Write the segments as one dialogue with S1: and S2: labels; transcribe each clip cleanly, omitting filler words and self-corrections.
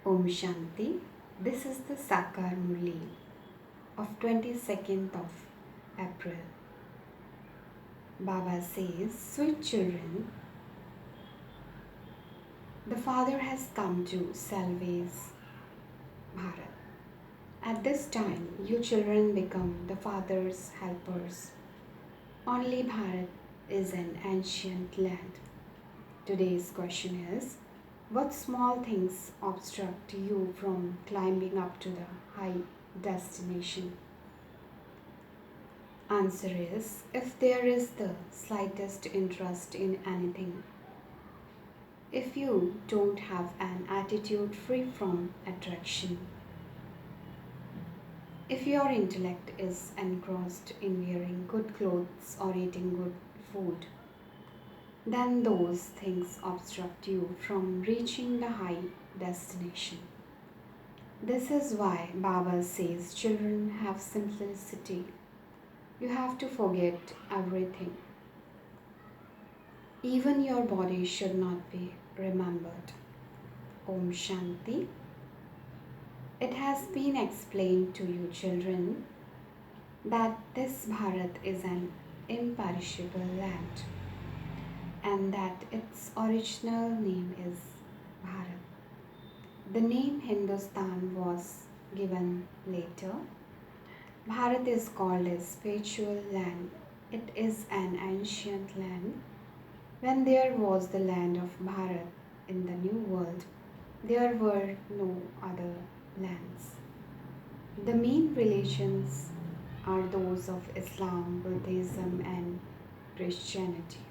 S1: Om Shanti. This is the Sakar Murli of 22nd of April. Baba says, sweet children, the Father has come to salvage Bharat. At this time, you children become the Father's helpers. Only Bharat is an ancient land. Today's question is, what small things obstruct you from climbing up to the high destination? Answer is, if there is the slightest interest in anything, if you don't have an attitude free from attraction, if your intellect is engrossed in wearing good clothes or eating good food, then those things obstruct you from reaching the high destination. This is why Baba says children have simplicity. You have to forget everything. Even your body should not be remembered. Om Shanti. It has been explained to you, children, that this Bharat is an imperishable land and that its original name is Bharat. The name Hindustan was given later. Bharat is called a spiritual land. It is an ancient land. When there was the land of Bharat in the New World, there were no other lands. The main religions are those of Islam, Buddhism, and Christianity.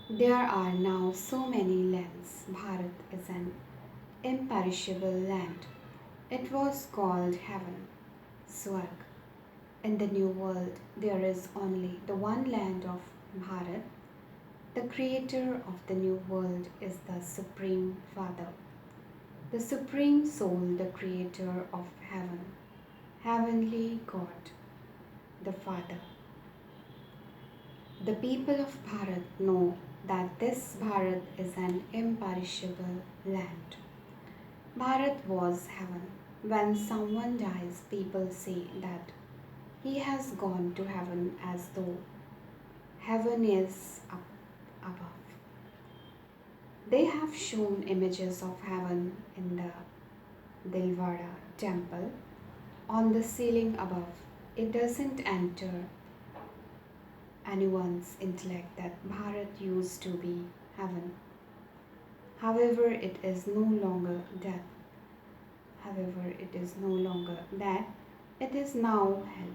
S1: There are now so many lands. Bharat is an imperishable land. It was called heaven, Swarg. In the New World, there is only the one land of Bharat. The creator of the New World is the Supreme Father, the Supreme Soul, the creator of heaven, Heavenly God, the Father. The people of Bharat know that this Bharat is an imperishable land. Bharat was heaven. When someone dies, people say that he has gone to heaven as though heaven is up above. They have shown images of heaven in the Dilwara temple on the ceiling above. It doesn't enter anyone's intellect that Bharat used to be heaven. However, it is no longer that. However, it is no longer that. It is now hell.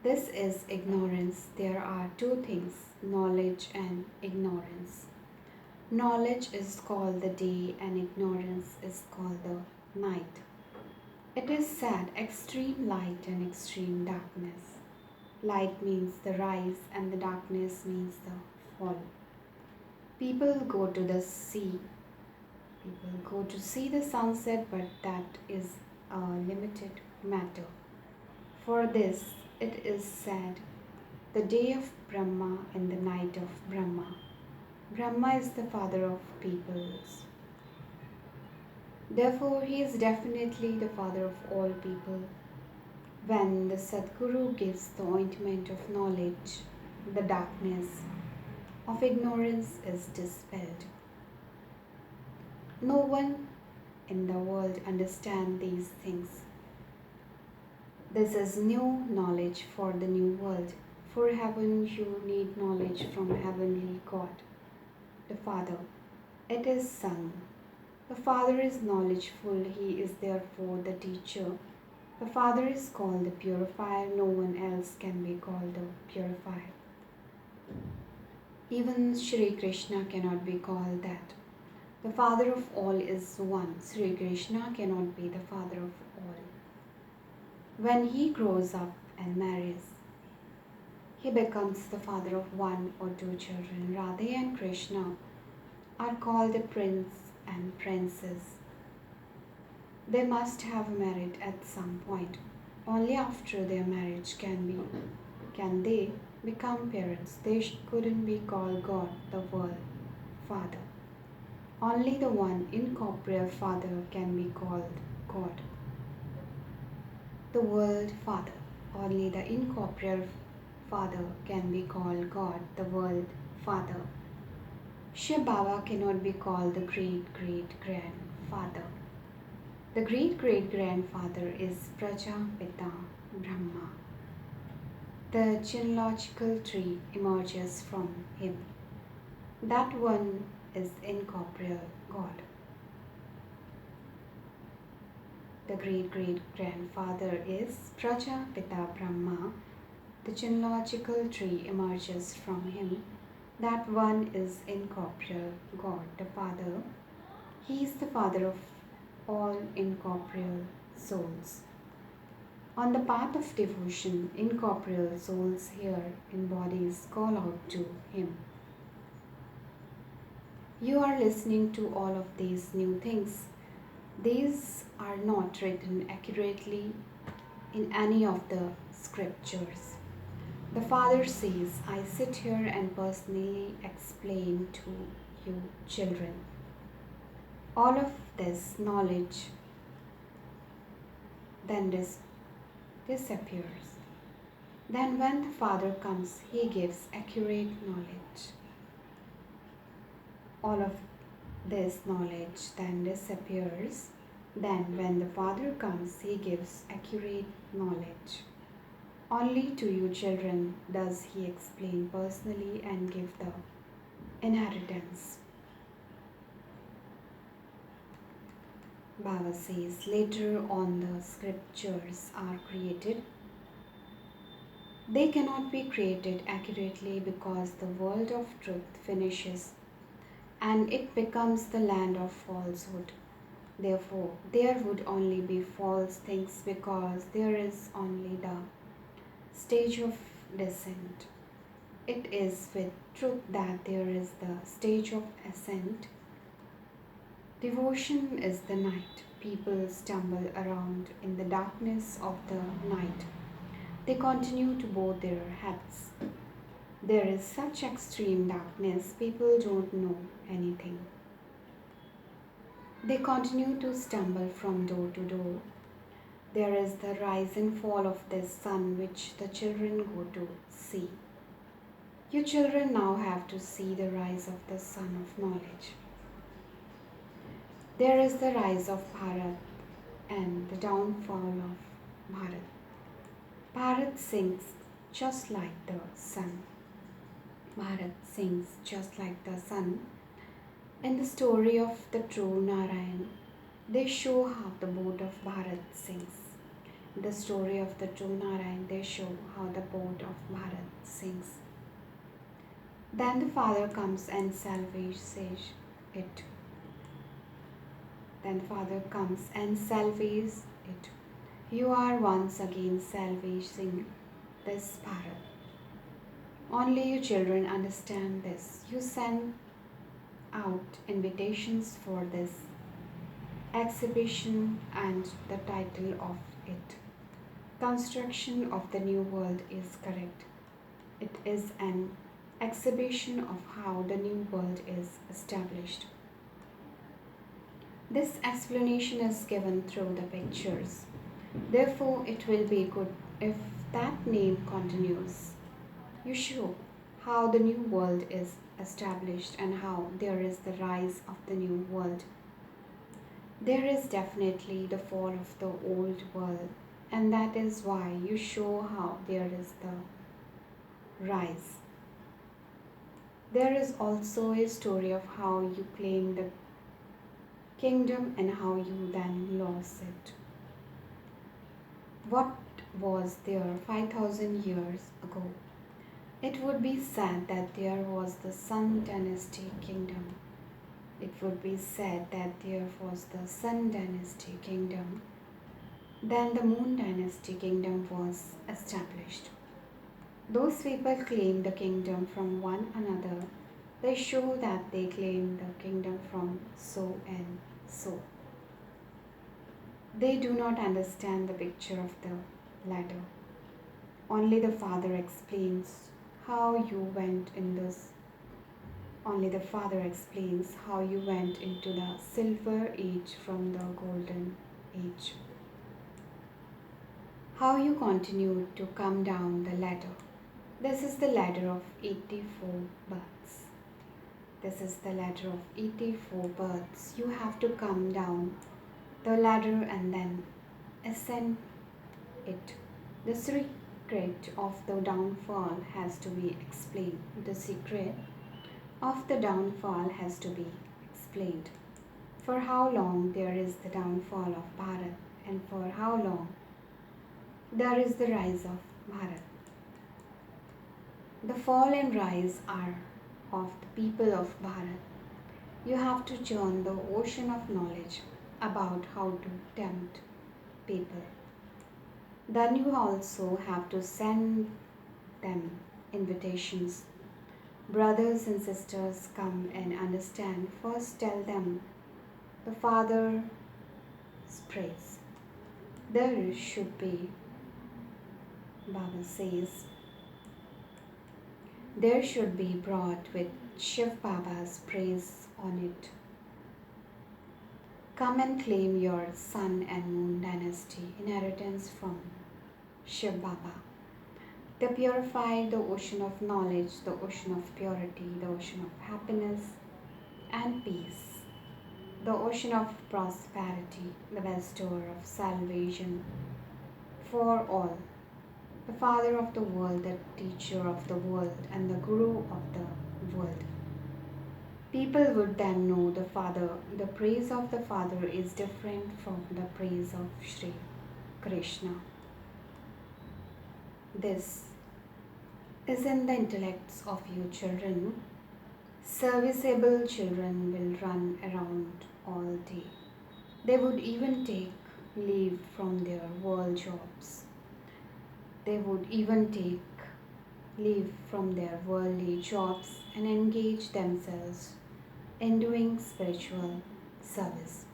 S1: This is ignorance. There are two things, knowledge and ignorance. Knowledge is called the day and ignorance is called the night. It is said extreme light and extreme darkness. Light means the rise and the darkness means the fall. People go to the sea. People go to see the sunset, but that is a limited matter. For this, it is said, the day of Brahma and the night of Brahma. Brahma is the father of peoples. Therefore, he is definitely the father of all people. When the Sadguru gives the ointment of knowledge, the darkness of ignorance is dispelled. No one in the world understands these things. This is new knowledge for the new world. For heaven, you need knowledge from heavenly God, the Father. It is sung. The Father is knowledgeful. He is therefore the teacher. The Father is called the purifier. No one else can be called the purifier. Even Shri Krishna cannot be called that. The Father of all is one. Shri Krishna cannot be the Father of all. When he grows up and marries, he becomes the father of one or two children. Radha and Krishna are called the prince and princess. They must have married at some point. Only after their marriage can they become parents. They couldn't be called God, the world, Father. Only the one incorporeal Father can be called God. The World Father. Only the incorporeal Father can be called God, the World Father. Shiv Baba cannot be called the great great grandfather. The great great grandfather is Prajapita Brahma. The genealogical tree emerges from him. That one is incorporeal God. The great great grandfather is Prajapita Brahma. The genealogical tree emerges from him. That one is incorporeal God, the Father. He is the Father of all incorporeal souls. On the path of devotion, incorporeal souls here in bodies call out to him. You are listening to all of these new things. These are not written accurately in any of the scriptures. The Father says, I sit here and personally explain to you children. All of this knowledge then disappears. Then when the Father comes, he gives accurate knowledge. All of this knowledge then disappears. Then when the Father comes, he gives accurate knowledge. Only to you children does he explain personally and give the inheritance. Baba says, later on the scriptures are created. They cannot be created accurately because the world of truth finishes and it becomes the land of falsehood. Therefore, there would only be false things because there is only the stage of descent. It is with truth that there is the stage of ascent. Devotion is the night. People stumble around in the darkness of the night. They continue to bow their heads. There is such extreme darkness, people don't know anything. They continue to stumble from door to door. There is the rise and fall of this sun which the children go to see. You children now have to see the rise of the sun of knowledge. There is the rise of Bharat and the downfall of Bharat. Bharat sinks just like the sun. Bharat sinks just like the sun. In the story of the true Narayan, they show how the boat of Bharat sinks. In the story of the true Narayan, they show how the boat of Bharat sinks. Then the Father comes and salvages it. Then the Father comes and salvages it. You are once again salvaging this Bharat. Only you children understand this. You send out invitations for this exhibition and the title of it. Construction of the New World is correct. It is an exhibition of how the New World is established. This explanation is given through the pictures. Therefore, it will be good if that name continues. You show how the new world is established and how there is the rise of the new world. There is definitely the fall of the old world, and that is why you show how there is the rise. There is also a story of how you claim the kingdom and how you then lost it. What was there 5,000 years ago? It would be said that there was the Sun Dynasty kingdom. It would be said that there was the Sun Dynasty kingdom. Then the Moon Dynasty kingdom was established. Those people claim the kingdom from one another. They show that they claim the kingdom from so and so. They do not understand the picture of the ladder. Only the Father explains how you went in this Only the Father explains how you went into the silver age from the golden age, how you continued to come down the ladder. This is the ladder of 84 births. This is the ladder of 84 births. You have to come down the ladder and then ascend it. The secret of the downfall has to be explained. The secret of the downfall has to be explained. For how long there is the downfall of Bharat, and for how long there is the rise of Bharat. The fall and rise are of the people of Bharat. You have to churn the ocean of knowledge about how to tempt people. Then you also have to send them invitations. Brothers and sisters, come and understand. First tell them the Father's praise. There should be, Baba says, there should be brought with Shiv Baba's praise on it. Come and claim your sun and moon dynasty inheritance from Shiv Baba. They purify the ocean of knowledge, the ocean of purity, the ocean of happiness and peace, the ocean of prosperity, the bestower of salvation for all, the Father of the world, the teacher of the world, and the Guru of the world. People would then know the Father. The praise of the Father is different from the praise of Sri Krishna. This is in the intellects of you children. Serviceable children will run around all day. They would even take leave from their world jobs. They would even take leave from their worldly jobs and engage themselves in doing spiritual service.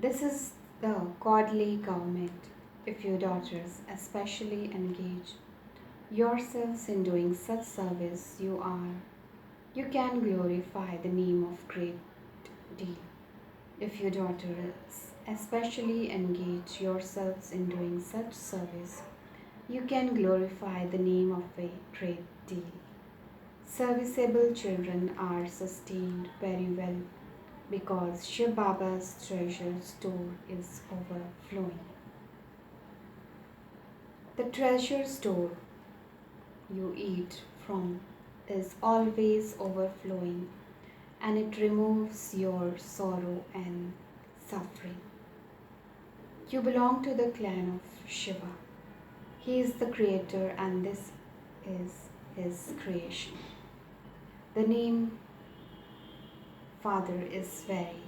S1: This is the godly government. If you daughters especially engage yourselves in doing such service, you can glorify the name of great deal. If you daughters especially engage yourselves in doing such service, you can glorify the name of a great deal. Serviceable children are sustained very well because Shiv Baba's treasure store is overflowing. The treasure store you eat from is always overflowing, and it removes your sorrow and suffering. You belong to the clan of Shiva. He is the creator and this is his creation. The name Father is very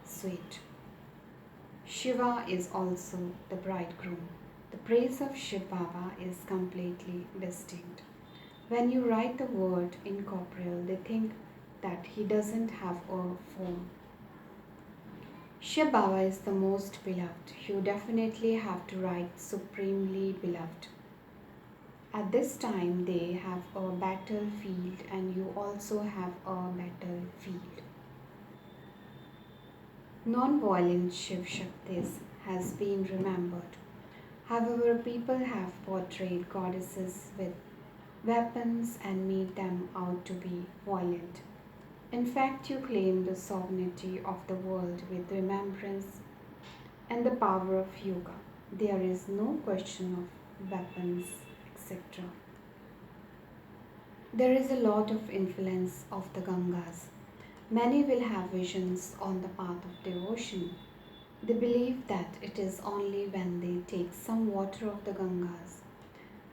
S1: sweet. Shiva is also the bridegroom. The praise of Shiv Baba is completely distinct. When you write the word incorporeal, they think that he doesn't have a form. Shiv Baba is the most beloved. You definitely have to write supremely beloved. At this time, they have a battlefield and you also have a battlefield. Non-violent Shiv Shaktis has been remembered. However, people have portrayed goddesses with weapons and made them out to be violent. In fact, you claim the sovereignty of the world with remembrance and the power of yoga. There is no question of weapons, etc. There is a lot of influence of the Gangas. Many will have visions on the path of devotion. They believe that it is only when they take some water of the Gangas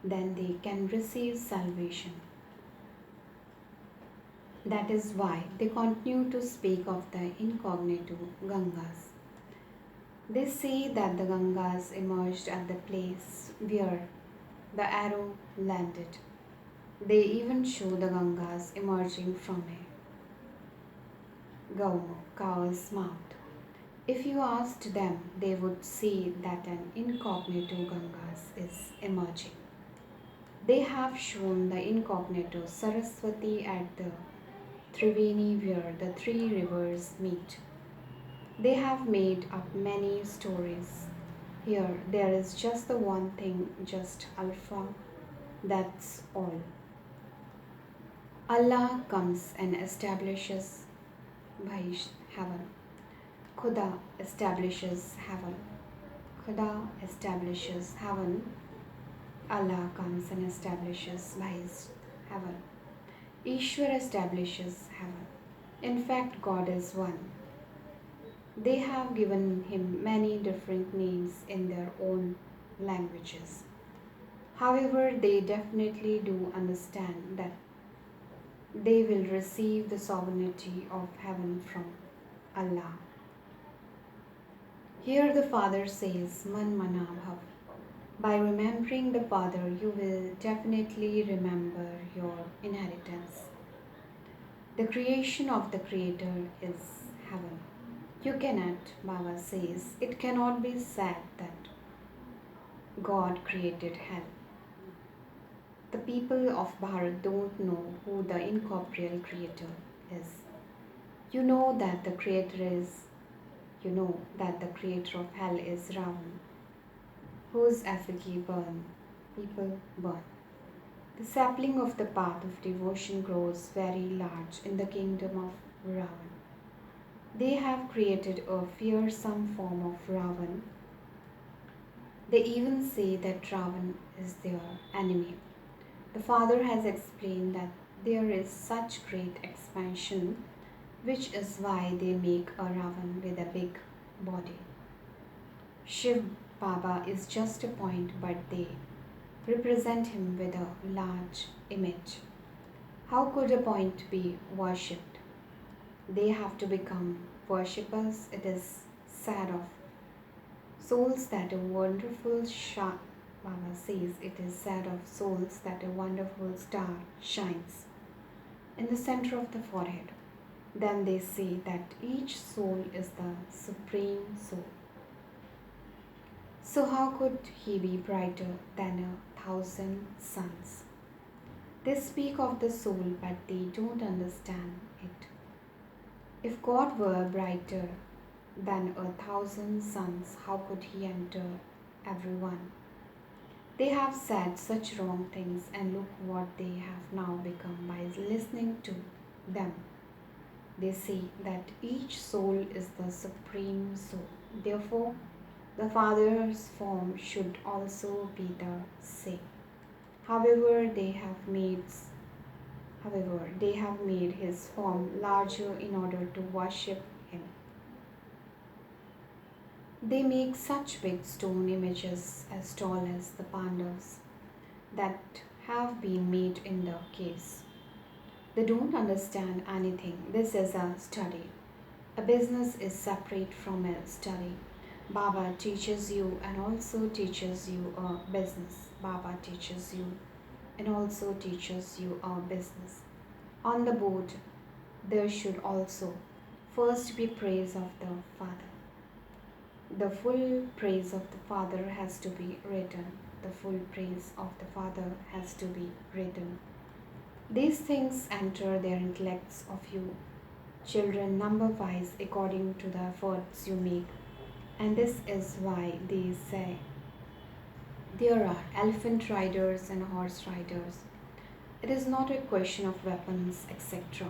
S1: then they can receive salvation. That is why they continue to speak of the incognito Gangas. They say that the Gangas emerged at the place where the arrow landed. They even show the Gangas emerging from a cow's mouth. If you asked them, they would say that an incognito Gangas is emerging. They have shown the incognito Saraswati at the Triveni, where the three rivers meet. They have made up many stories. Here, there is just the one thing, just Alpha, that's all. Allah comes and establishes Bhaish heaven. Khuda establishes heaven. Khuda establishes heaven. Allah comes and establishes Bhaish heaven. Ishwar establishes heaven. In fact, God is one. They have given him many different names in their own languages. However, they definitely do understand that they will receive the sovereignty of heaven from Allah. Here the Father says, Man Mana Bhav. By remembering the Father, you will definitely remember your inheritance. The creation of the Creator is heaven. You cannot, Baba says, it cannot be said that God created hell. The people of Bharat don't know who the incorporeal creator is. You know that the creator of hell is Ravan, whose effigy people burn. The sapling of the path of devotion grows very large in the kingdom of Ravan. They have created a fearsome form of Ravan. They even say that Ravan is their enemy. The Father has explained that there is such great expansion, which is why they make a Ravan with a big body. Shiv Baba is just a point, but they represent him with a large image. How could a point be worshipped? They have to become worshippers. It is sad of souls that a wonderful Baba says it is said of souls that a wonderful star shines in the center of the forehead. Then they say that each soul is the supreme soul. So how could he be brighter than 1,000 suns? They speak of the soul, but they don't understand it. If God were brighter than 1,000 suns, how could he enter everyone? They have said such wrong things, and look what they have now become by listening to them. They say that each soul is the supreme soul. Therefore, the Father's form should also be the same. However, they have made his form larger in order to worship him. They make such big stone images as tall as the Pandavas that have been made in the caves. They don't understand anything. This is a study. A business is separate from a study. Baba teaches you and also teaches you a business. Baba teaches you and also teaches you a business. On the board, there should also first be praise of the Father. The full praise of the Father has to be written. The full praise of the Father has to be written. These things enter their intellects of you, children, number wise according to the efforts you make. And this is why they say there are elephant riders and horse riders. It is not a question of weapons, etc.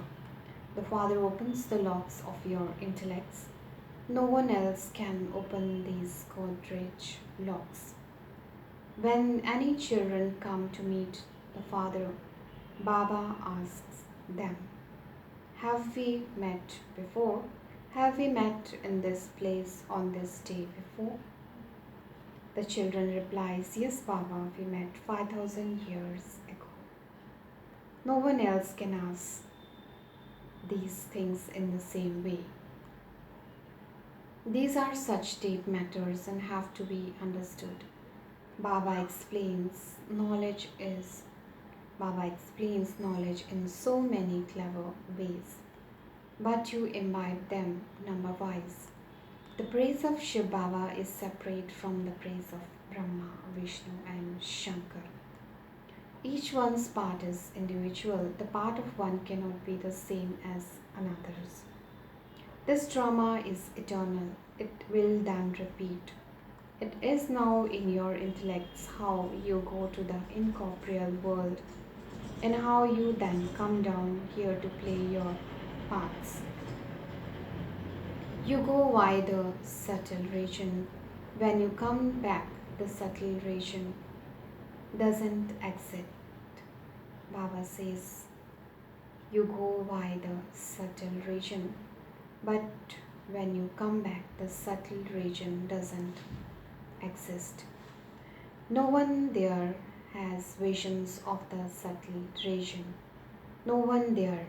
S1: The Father opens the locks of your intellects. No one else can open these Godrej locks. When any children come to meet the Father, Baba asks them, have we met before? Have we met in this place on this day before? The children replies, yes, Baba, we met 5,000 years ago. No one else can ask these things in the same way. These are such deep matters and have to be understood. Baba explains knowledge in so many clever ways, but you imbibe them number wise. The praise of Shiv Baba is separate from the praise of Brahma, Vishnu and Shankar. Each one's part is individual. The part of one cannot be the same as another's. This trauma is eternal. It will then repeat. It is now in your intellects how you go to the incorporeal world and how you then come down here to play your parts. You go via the subtle region. When you come back, the subtle region doesn't exist. Baba says you go via the subtle region, but when you come back, the subtle region doesn't exist. No one there has visions of the subtle region. No one there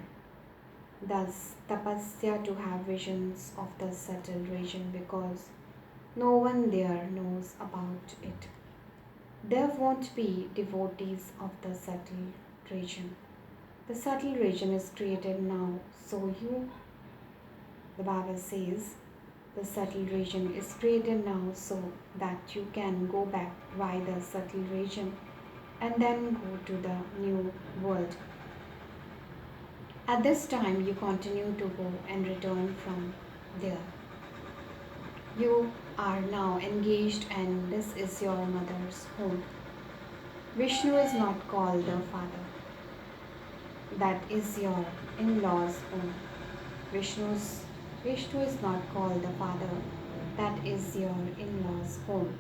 S1: does tapasya to have visions of the subtle region because no one there knows about it. There won't be devotees of the subtle region. The subtle region is created now, so the Baba says, the subtle region is created now so that you can go back via the subtle region and then go to the new world. At this time, you continue to go and return from there. You are now engaged, and this is your mother's home. Vishnu is not called the father. That is your in-laws' home. Vishnu is not called the father. That is your in-laws' home.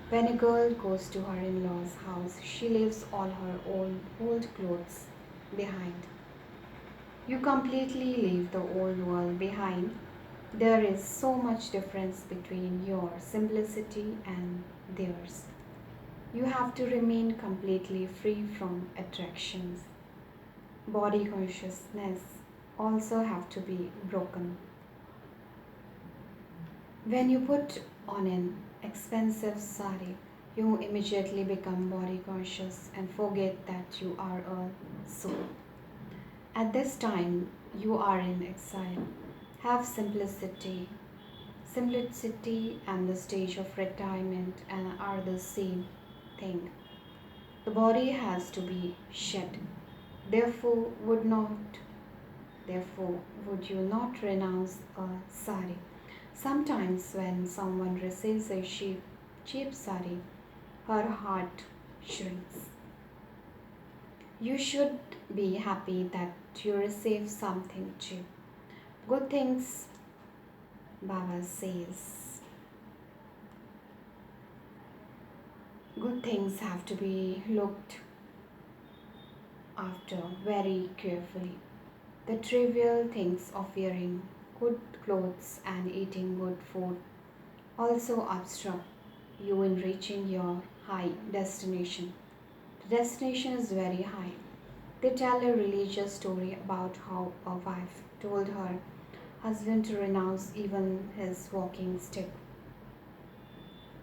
S1: When a girl goes to her in-laws' house, she leaves all her old clothes behind. You completely leave the old world behind. There is so much difference between your simplicity and theirs. You have to remain completely free from attractions. Body consciousness also have to be broken. When you put on an expensive sari, you immediately become body conscious and forget that you are a soul. At this time, you are in exile. Have simplicity. Simplicity and the stage of retirement are the same thing. The body has to be shed. Therefore, would you not renounce a sari? Sometimes, when someone receives a cheap sari, her heart shrinks. You should be happy that you receive something cheap. Good things, Baba says, good things have to be looked after very carefully. The trivial things of wearing good clothes and eating good food also obstruct you in reaching your high destination. The destination is very high. They tell a religious story about how a wife told her husband to renounce even his walking stick.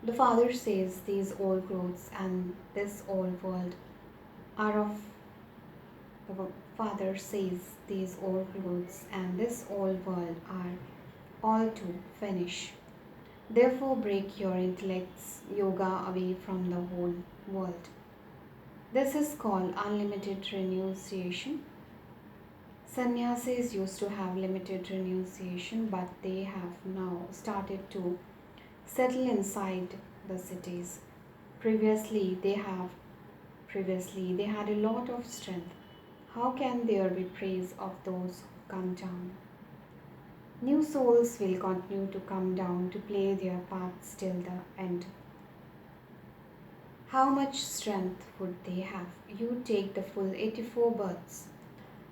S1: The father says these old clothes and this old world are of the father says these old clothes and this old world are all to finish. Therefore break your intellect's yoga away from the whole world. This is called unlimited renunciation. Sannyasis used to have limited renunciation, but they have now started to settle inside the cities. Previously, they had a lot of strength. How can there be praise of those who come down? New souls will continue to come down to play their parts till the end. How much strength would they have? You take the full 84 births.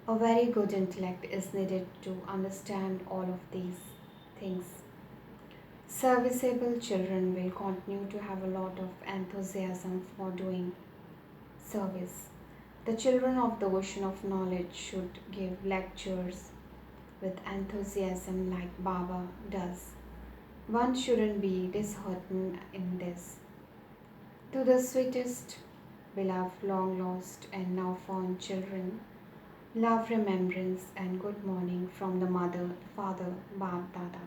S1: A very good intellect is needed to understand all of these things. Serviceable children will continue to have a lot of enthusiasm for doing service. The children of the ocean of knowledge should give lectures with enthusiasm like Baba does. One shouldn't be disheartened in this. To the sweetest, beloved, long lost, and now found children, love, remembrance, and good morning from the mother, father, Bab Dada.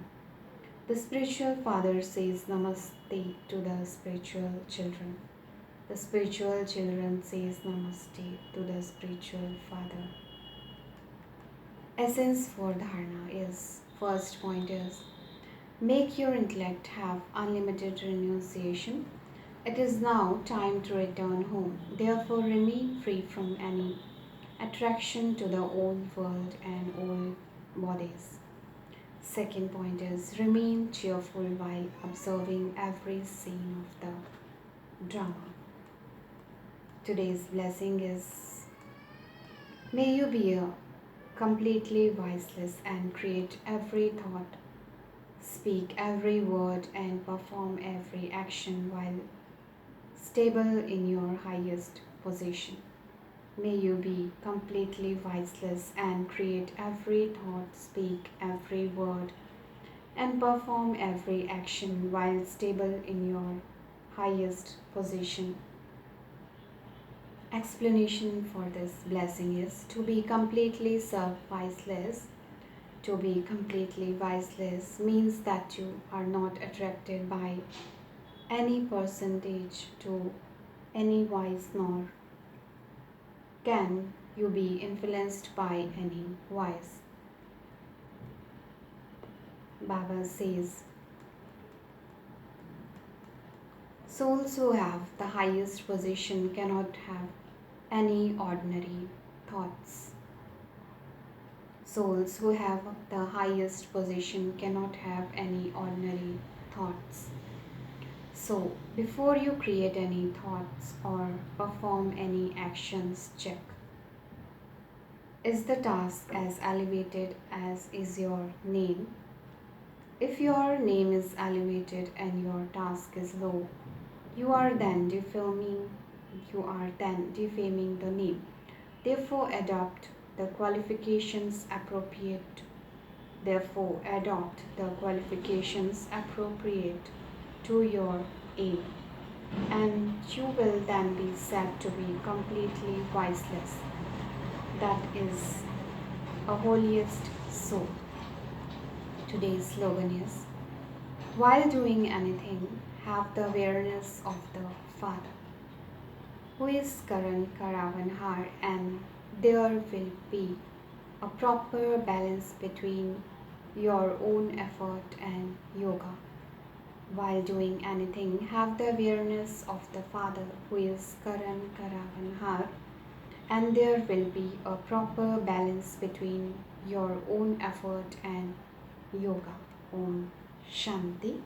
S1: The spiritual father says namaste to the spiritual children. The spiritual children says namaste to the spiritual father. Essence for dharana is first point is make your intellect have unlimited renunciation. It is now time to return home. Therefore, remain free from any attraction to the old world and old bodies. Second point is remain cheerful while observing every scene of the drama. Today's blessing is may you be completely voiceless and create every thought, speak every word, and perform every action while stable in your highest position. May you be completely voiceless and create every thought, speak every word, and perform every action while stable in your highest position. Explanation for this blessing is to be completely self-voiceless. To be completely voiceless means that you are not attracted by any percentage to any voice, nor can you be influenced by any voice. Baba says, souls who have the highest position cannot have any ordinary thoughts. Souls who have the highest position cannot have any ordinary thoughts. So, before you create any thoughts or perform any actions, check. Is the task as elevated as is your name? If your name is elevated and your task is low, you are then defaming the name. Therefore adopt the qualifications appropriate. Therefore adopt the qualifications appropriate to your aim, and you will then be said to be completely voiceless. That is a holiest soul. Today's slogan is while doing anything, have the awareness of the Father, who is Karan Karavanhar, and there will be a proper balance between your own effort and yoga. While doing anything, have the awareness of the Father, who is Karan Karavanhar, and there will be a proper balance between your own effort and yoga. Om Shanti.